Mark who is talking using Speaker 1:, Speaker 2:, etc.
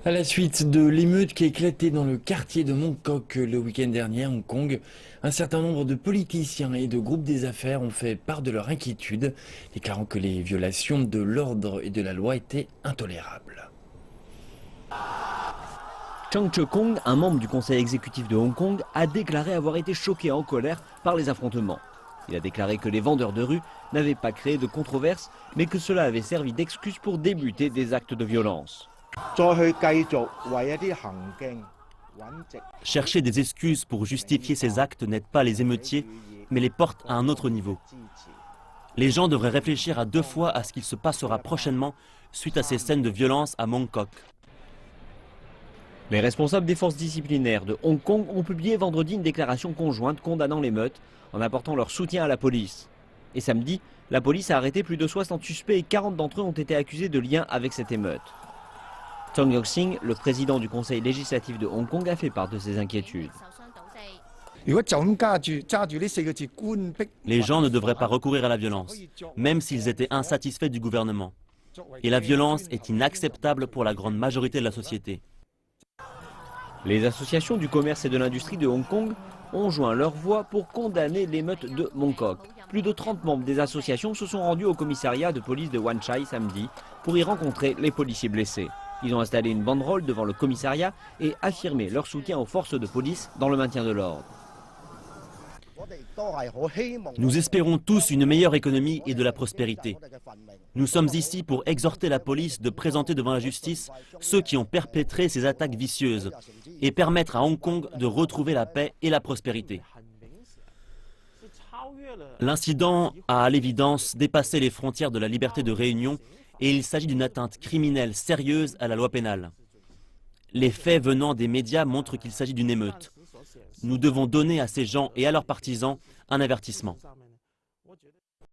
Speaker 1: À la suite de l'émeute qui a éclaté dans le quartier de Mongkok le week-end dernier à Hong Kong, un certain nombre de politiciens et de groupes des affaires ont fait part de leur inquiétude, déclarant que les violations de l'ordre et de la loi étaient intolérables.
Speaker 2: Chang Che-kong, un membre du conseil exécutif de Hong Kong, a déclaré avoir été choqué et en colère par les affrontements. Il a déclaré que les vendeurs de rue n'avaient pas créé de controverse, mais que cela avait servi d'excuse pour débuter des actes de violence.
Speaker 3: Chercher des excuses pour justifier ces actes n'aide pas les émeutiers, mais les porte à un autre niveau. Les gens devraient réfléchir à deux fois à ce qu'il se passera prochainement suite à ces scènes de violence à Mongkok.
Speaker 2: Les responsables des forces disciplinaires de Hong Kong ont publié vendredi une déclaration conjointe condamnant l'émeute en apportant leur soutien à la police. Et samedi, la police a arrêté plus de 60 suspects et 40 d'entre eux ont été accusés de lien avec cette émeute. Tong Yok-sing, le président du conseil législatif de Hong Kong, a fait part de ses inquiétudes.
Speaker 3: Les gens ne devraient pas recourir à la violence, même s'ils étaient insatisfaits du gouvernement. Et la violence est inacceptable pour la grande majorité de la société.
Speaker 2: Les associations du commerce et de l'industrie de Hong Kong ont joint leur voix pour condamner l'émeute de Mongkok. Plus de 30 membres des associations se sont rendus au commissariat de police de Wan Chai samedi pour y rencontrer les policiers blessés. Ils ont installé une banderole devant le commissariat et affirmé leur soutien aux forces de police dans le maintien de l'ordre.
Speaker 3: Nous espérons tous une meilleure économie et de la prospérité. Nous sommes ici pour exhorter la police de présenter devant la justice ceux qui ont perpétré ces attaques vicieuses et permettre à Hong Kong de retrouver la paix et la prospérité. L'incident a à l'évidence dépassé les frontières de la liberté de réunion et il s'agit d'une atteinte criminelle sérieuse à la loi pénale. Les faits venant des médias montrent qu'il s'agit d'une émeute. Nous devons donner à ces gens et à leurs partisans un avertissement.